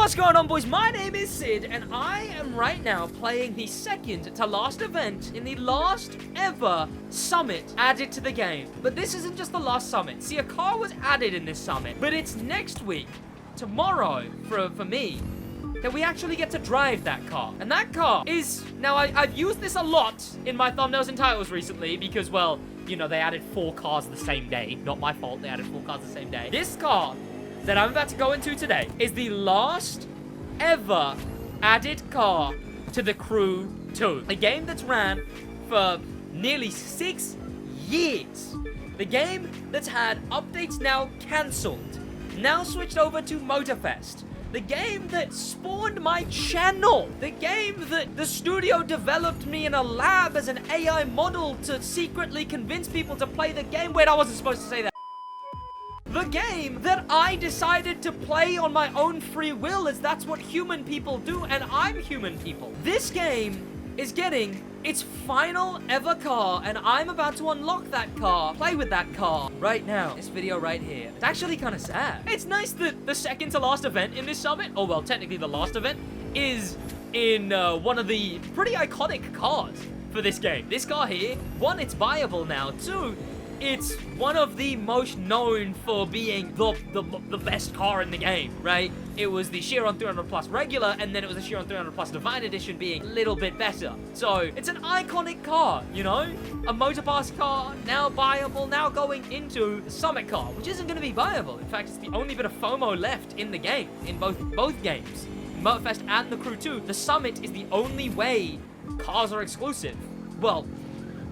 What's going on, boys? My name is Sid, and I am right now playing the second to last event in the last ever summit added to the game. But this isn't just the last summit. See, a car was added in this summit, but it's next week, tomorrow, for me, that we actually get to drive that car. And that car is... Now, I've used this a lot in my thumbnails and titles recently because, well, you know, they added 4 cars the same day. Not my fault, they added 4 cars the same day. This car that I'm about to go into today is the last ever added car to the Crew 2. A game that's ran for nearly 6 years. The game that's had updates now cancelled, now switched over to Motorfest. The game that spawned my channel. The game that the studio developed me in a lab as an AI model to secretly convince people to play the game. Wait, I wasn't supposed to say that. The game that I decided to play on my own free will, as that's what human people do, and I'm human people. This game is getting its final ever car, and I'm about to unlock that car, play with that car right now. This video right here. It's actually kind of sad. It's nice that the second to last event in this summit, oh well, technically the last event, is in one of the pretty iconic cars for this game. This car here, 1, it's buyable now. 2, it's one of the most known for being the best car in the game, right? It was the Chiron 300 Plus regular, and then it was the Chiron 300 Plus Divine Edition being a little bit better. So, it's an iconic car, you know? A Motor Pass car, now buyable, now going into the Summit car, which isn't going to be viable. In fact, it's the only bit of FOMO left in the game, in both games. Motorfest and the Crew 2, the Summit is the only way cars are exclusive. Well,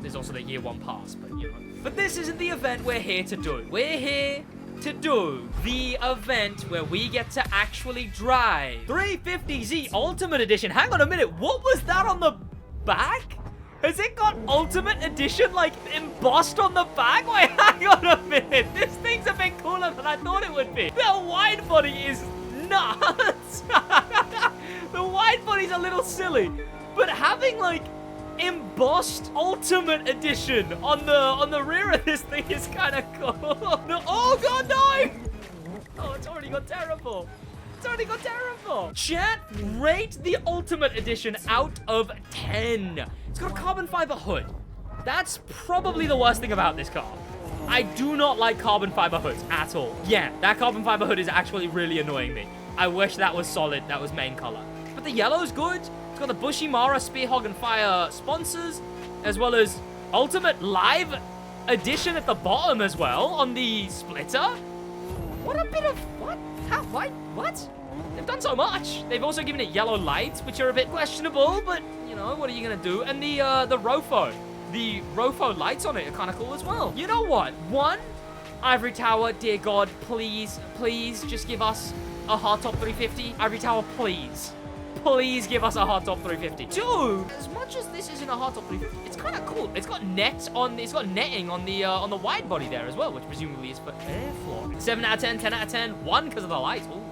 there's also the Year 1 Pass, but you know. But this isn't the event we're here to do. We're here to do the event where we get to actually drive 350Z Ultimate Edition. Hang on a minute, what was that on the back? Has it got Ultimate Edition, like, embossed on the back? Wait, hang on a minute. This thing's a bit cooler than I thought it would be. The wide body is nuts. The wide body's a little silly. But having, like, embossed Ultimate Edition on the rear of this thing is kind of cool. No, oh god, no! Oh, it's already got terrible. It's already got terrible. Chat, rate the Ultimate Edition out of 10. It's got a carbon fiber hood. That's probably the worst thing about this car. I do not like carbon fiber hoods at all. Yeah, that carbon fiber hood is actually really annoying me. I wish that was solid, that was main color. But the yellow's good. It's got the Bushimara Spearhog and Fire sponsors, as well as Ultimate Live Edition at the bottom as well on the splitter. What a bit of... What? How? Why? What? They've done so much. They've also given it yellow lights, which are a bit questionable, but, you know, what are you going to do? And the Rofo. The Rofo lights on it are kind of cool as well. You know what? 1, Ivory Tower, dear God, please, please just give us a hardtop 350. Ivory Tower, please. Please give us a hardtop 350. 2, as much as this isn't a hardtop 350, it's kind of cool. It's got it's got netting on the wide body there as well, which presumably is for airflow. 7 out of 10, 10 out of 10, 1 because of the lights. Ooh.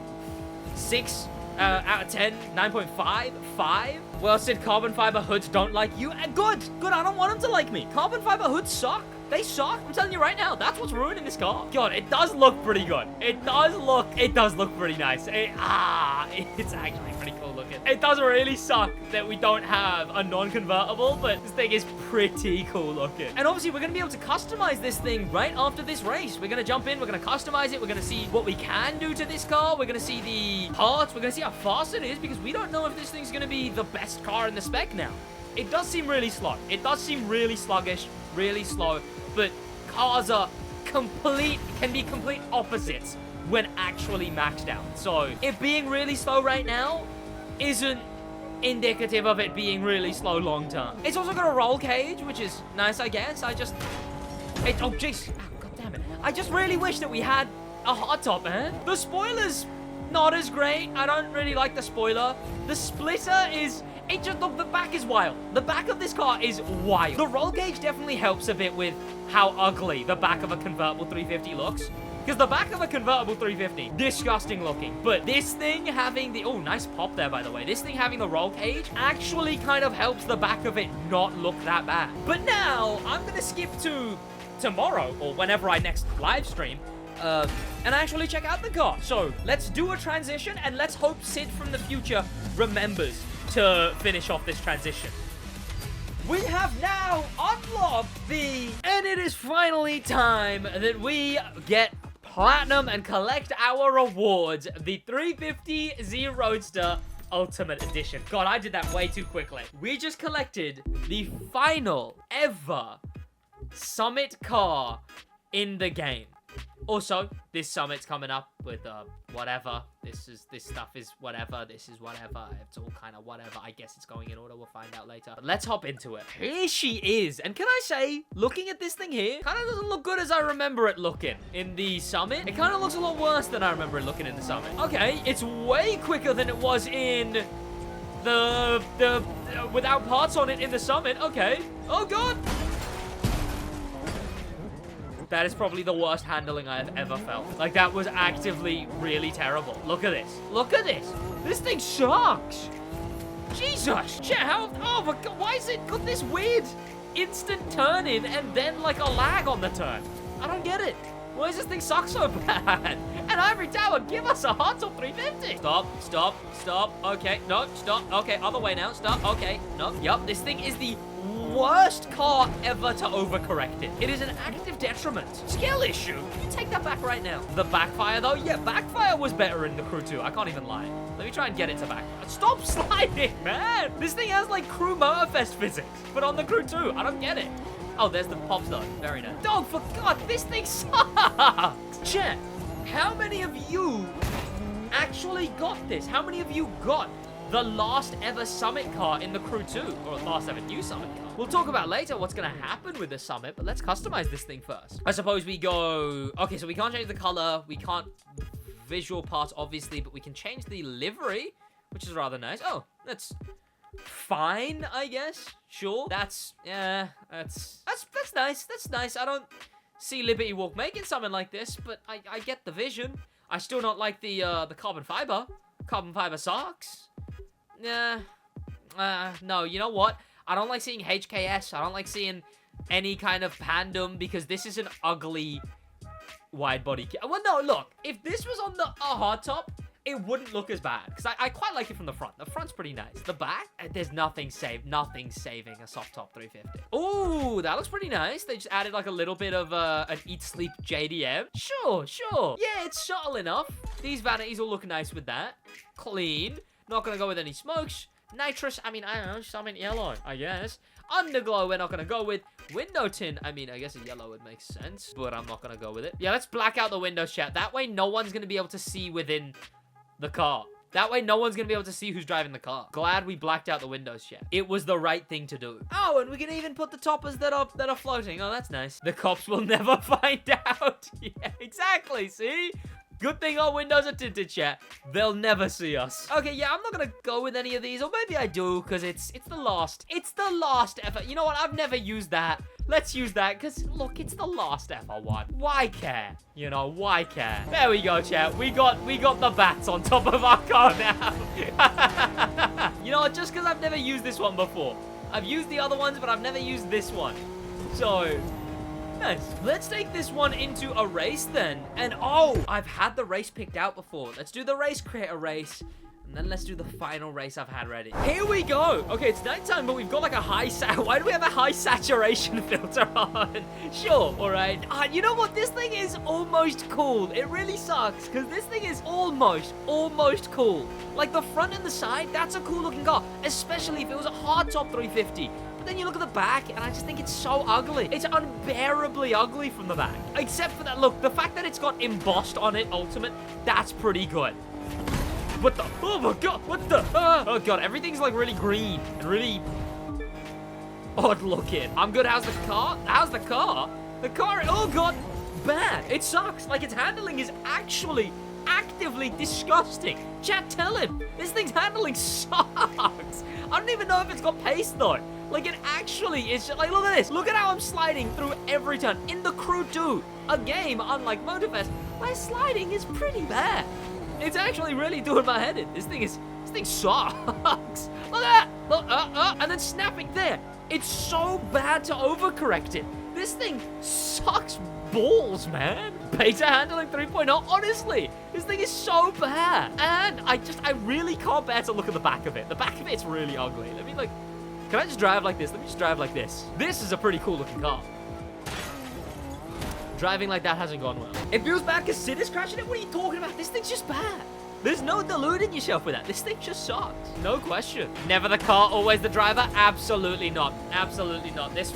6 out of 10, 9.5, 5. Well, Sid, carbon fiber hoods don't like you. Good, I don't want them to like me. Carbon fiber hoods suck. They suck. I'm telling you right now, that's what's ruining this car. God, it does look pretty good. It does look pretty nice. It's actually pretty cool looking. It does really suck that we don't have a non-convertible, but this thing is pretty cool looking. And obviously, we're going to be able to customize this thing right after this race. We're going to jump in, we're going to customize it, we're going to see what we can do to this car, we're going to see the parts, we're going to see how fast it is, because we don't know if this thing's going to be the best car in the spec now. It does seem really slow. It does seem really sluggish, really slow. But cars are can be complete opposites when actually maxed out. So it being really slow right now isn't indicative of it being really slow long term. It's also got a roll cage, which is nice, I guess. Oh jeez, god damn it. I just really wish that we had a hardtop, man. The spoiler's not as great. I don't really like the spoiler. The splitter is... the back is wild. The back of this car is wild. The roll gauge definitely helps a bit with how ugly the back of a convertible 350 looks. Because the back of a convertible 350, disgusting looking. But this thing having the... Oh, nice pop there, by the way. This thing having the roll cage actually kind of helps the back of it not look that bad. But now, I'm going to skip to tomorrow, or whenever I next live stream, and actually check out the car. So let's do a transition, and let's hope Sid from the future remembers to finish off this transition. We have now unlocked and it is finally time that we get platinum and collect our rewards, the 350 Z Roadster Ultimate Edition. God, I did that way too quickly. We just collected the final ever Summit car in the game. Also, this Summit's coming up with, whatever. This stuff is whatever. This is whatever. It's all kind of whatever. I guess it's going in order. We'll find out later. But let's hop into it. Here she is. And can I say, looking at this thing here, kind of doesn't look good as I remember it looking in the Summit. It kind of looks a lot worse than I remember it looking in the Summit. Okay, it's way quicker than it was in the without parts on it in the Summit. Okay. Oh, God. That is probably the worst handling I have ever felt. Like, that was actively really terrible. Look at this. Look at this. This thing sucks. Jesus. Shit, how... Oh, my God. Why is it got this weird instant turn in and then, like, a lag on the turn? I don't get it. Why does this thing suck so bad? And Ivory Tower, give us a hot top 350. Stop. Stop. Stop. Okay. No. Stop. Okay. Other way now. Stop. Okay. No. Yup. This thing is the worst car ever to overcorrect it. It is an active detriment. Skill issue. You take that back right now. The backfire, though? Yeah, backfire was better in the Crew 2. I can't even lie. Let me try and get it to back. Stop sliding, man. This thing has, like, Crew Motorfest physics, but on the Crew 2. I don't get it. Oh, there's the pops, though. Very nice. Dog, for God, this thing sucks. Chat, how many of you actually got this? How many of you got the last ever Summit car in the Crew 2, or last ever new Summit car? We'll talk about later what's going to happen with the Summit, but let's customize this thing first. I suppose we go... Okay, so we can't change the color. We can't visual parts, obviously, but we can change the livery, which is rather nice. Oh, that's fine, I guess. Sure. That's... Yeah, that's nice. That's nice. I don't see Liberty Walk making something like this, but I get the vision. I still don't like the carbon fiber. Carbon fiber sucks. No, you know what? I don't like seeing HKS. I don't like seeing any kind of Pandem because this is an ugly wide body. Well, no, look. If this was on the hard top, it wouldn't look as bad because I quite like it from the front. The front's pretty nice. The back, there's nothing saving a soft top 350. Ooh, that looks pretty nice. They just added like a little bit of an Eat Sleep JDM. Sure. Yeah, it's subtle enough. These vanities will look nice with that. Clean. Not gonna go with any smokes. Nitrous, I mean, I don't know, something yellow, I guess. Underglow, we're not gonna go with. Window tint, I mean, I guess a yellow would make sense, but I'm not gonna go with it. Yeah, let's black out the windows, chat. That way, no one's gonna be able to see within the car. That way, no one's gonna be able to see who's driving the car. Glad we blacked out the windows, chat. It was the right thing to do. Oh, and we can even put the toppers that are floating. Oh, that's nice. The cops will never find out. Yeah, exactly, see? Good thing our windows are tinted, chat. They'll never see us. Okay, yeah, I'm not gonna go with any of these. Or maybe I do, because it's the last. It's the last ever. You know what? I've never used that. Let's use that, because, look, it's the last ever one. Why care? You know, why care? There we go, chat. We got the bats on top of our car now. You know what? Just because I've never used this one before. I've used the other ones, but I've never used this one. So... nice. Let's take this one into a race then. And oh, I've had the race picked out before. Let's do the race, create a race. And then let's do the final race I've had ready. Here we go. Okay, it's nighttime, but we've got like a high why do we have a high saturation filter on? Sure, all right. You know what? This thing is almost cool. It really sucks because this thing is almost cool. Like the front and the side, that's a cool looking car, especially if it was a hard top 350. But then you look at the back, and I just think it's so ugly. It's unbearably ugly from the back. Except for that, look, the fact that it's got embossed on it, Ultimate, that's pretty good. What the? Oh my God, what the? Oh God, everything's like really green and really odd looking. I'm good, how's the car? How's the car? The car, oh God, bad. It sucks. Like, its handling is actually actively disgusting. Chat, tell him. This thing's handling sucks. I don't even know if it's got pace though. Like, it actually is just, like, look at this. Look at how I'm sliding through every turn. In the Crew 2, a game, unlike Motorfest, my sliding is pretty bad. It's actually really doing my head in. This thing sucks. Look at that. Look, and then snapping there. It's so bad to overcorrect it. This thing sucks balls, man. Beta handling 3.0. Honestly, this thing is so bad. And I really can't bear to look at the back of it. The back of it's really ugly. Let me, like, can I just drive like this? Let me just drive like this. This is a pretty cool looking car. Driving like that hasn't gone well. It feels bad because Sid is crashing it. What are you talking about? This thing's just bad. There's no deluding yourself with that. This thing just sucks. No question. Never the car, always the driver? Absolutely not. Absolutely not. This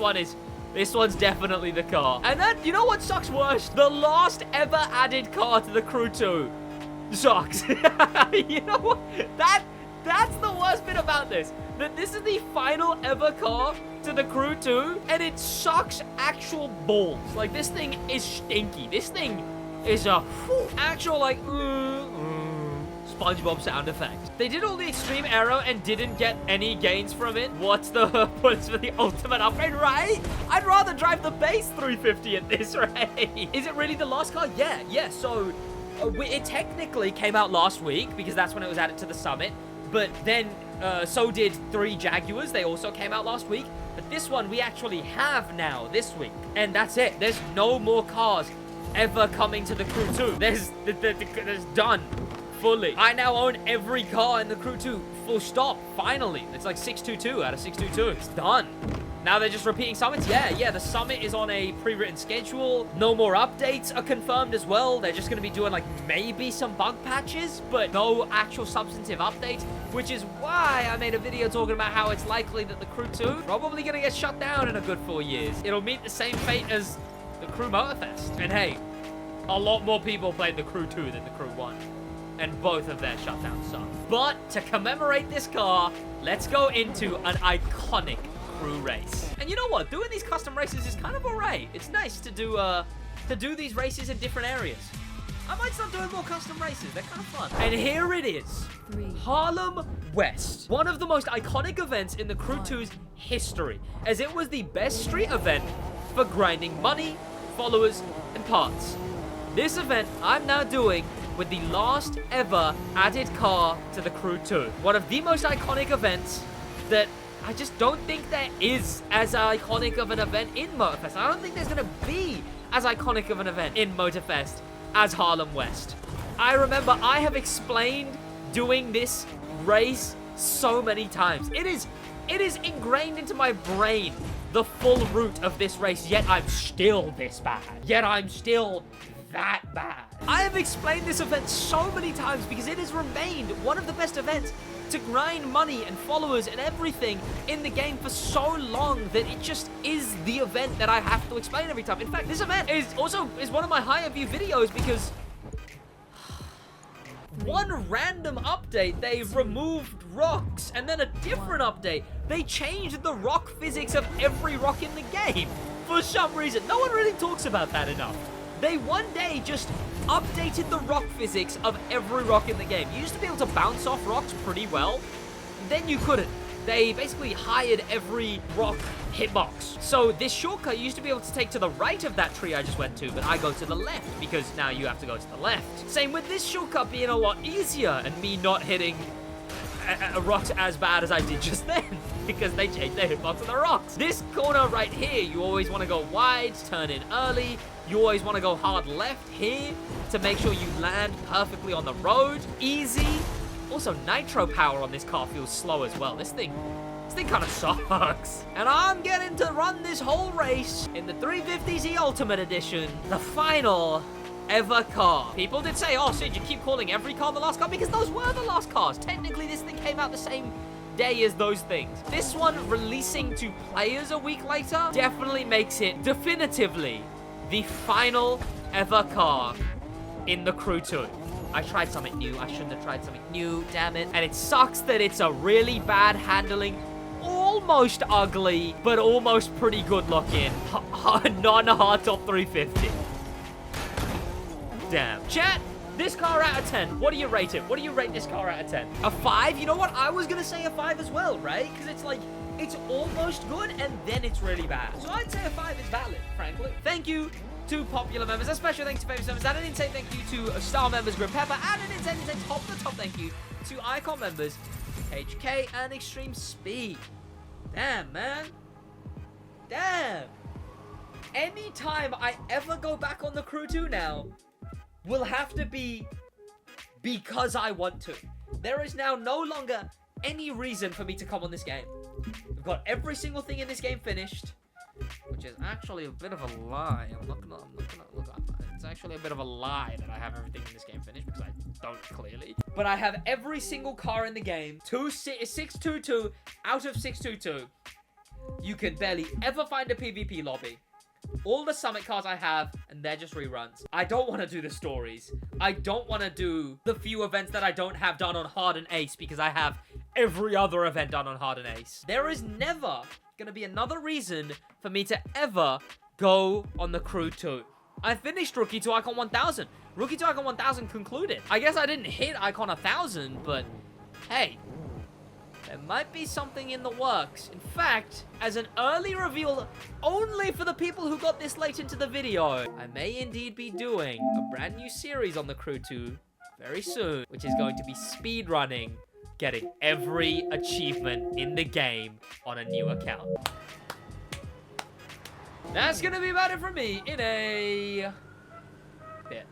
one's definitely the car. And then, you know what sucks worse? The last ever added car to the Crew 2 sucks. You know what? That's the worst bit about this. That this is the final ever car to the Crew 2, and it sucks actual balls. Like, this thing is stinky. This thing is a actual, like, SpongeBob sound effect. They did all the extreme aero and didn't get any gains from it. What's the purpose for the ultimate upgrade, right? I'd rather drive the base 350 at this rate. Is it really the last car? Yeah. So it technically came out last week because that's when it was added to the summit. But then so did 3 Jaguars. They also came out last week. But this one we actually have now this week. And that's it. There's no more cars ever coming to the Crew 2. There's done. Fully. I now own every car in the Crew 2. Full stop. Finally. It's like 622 out of 622. It's done. Now they're just repeating summits? Yeah. The summit is on a pre-written schedule. No more updates are confirmed as well. They're just going to be doing, like, maybe some bug patches, but no actual substantive updates, which is why I made a video talking about how it's likely that the Crew 2 probably going to get shut down in a good 4 years. It'll meet the same fate as the Crew Motorfest. And hey, a lot more people played the Crew 2 than the Crew 1. And both of their shutdowns suck. But to commemorate this car, let's go into an iconic Crew race. And you know what? Doing these custom races is kind of alright. It's nice to do these races in different areas. I might start doing more custom races. They're kind of fun. And here it is. Harlem West. One of the most iconic events in the Crew 2's history, as it was the best street event for grinding money, followers, and parts. This event I'm now doing with the last ever added car to the Crew 2. One of the most iconic events that I just don't think there is as iconic of an event in Motorfest. I don't think there's going to be as iconic of an event in Motorfest as Harlem West. I remember I have explained doing this race so many times. It is ingrained into my brain, the full route of this race, yet I'm still this bad. Yet I'm still that bad. I have explained this event so many times because it has remained one of the best events to grind money and followers and everything in the game for so long that it just is the event that I have to explain every time. In fact, this event is one of my higher view videos because one random update, they removed rocks, and then a different update, they changed the rock physics of every rock in the game for some reason. No one really talks about that enough. They one day just updated the rock physics of every rock in the game. You used to be able to bounce off rocks pretty well. Then you couldn't. They basically hired every rock hitbox. So this shortcut you used to be able to take to the right of that tree I just went to, but I go to the left because now you have to go to the left. Same with this shortcut being a lot easier and me not hitting rocks as bad as I did just then because they changed their hitbox of the rocks. This corner right here, you always want to go wide, turn in early. You always want to go hard left here to make sure you land perfectly on the road. Easy. Also, nitro power on this car feels slow as well. This thing kind of sucks. And I'm getting to run this whole race in the 350Z Ultimate Edition, the final ever car. People did say, oh, Sid, you keep calling every car the last car because those were the last cars. Technically, this thing came out the same day as those things. This one releasing to players a week later definitely makes it definitively the final ever car in the Crew 2. I tried something new. I shouldn't have tried something new, damn it. And it sucks that it's a really bad handling, almost ugly, but almost pretty good looking non-hardtop 350. Damn. Chat, this car out of 10, what do you rate it? What do you rate this car out of 10? A 5? You know what? I was gonna say a 5 as well, right? Because it's like, it's almost good, and then it's really bad. So I'd say a 5 is valid, frankly. Thank you to popular members. A special thanks to famous members. And an insane thank you to star members Grim Pepper. And an insane top thank you to Icon members HK and Extreme Speed. Damn, man. Damn. anytime I ever go back on the Crew 2 now will have to be because I want to. There is now no longer any reason for me to come on this game. I've got every single thing in this game finished, which is actually a bit of a lie. I'm not gonna look. It's actually a bit of a lie that I have everything in this game finished, because I don't clearly. But I have every single car in the game. 622 out of 622. You can barely ever find a PvP lobby. All the summit cars I have, and they're just reruns. I don't want to do the stories. I don't want to do the few events that I don't have done on Hard and Ace, because I have every other event done on Hard and Ace. There is never gonna be another reason for me to ever go on the Crew 2. I finished Rookie to Icon 1000. Rookie to Icon 1000 concluded. I guess I didn't hit Icon 1000, but hey, there might be something in the works. In fact, as an early reveal only for the people who got this late into the video, I may indeed be doing a brand new series on the Crew 2 very soon, which is going to be speedrunning, getting every achievement in the game on a new account. That's gonna be about it for me in a bit.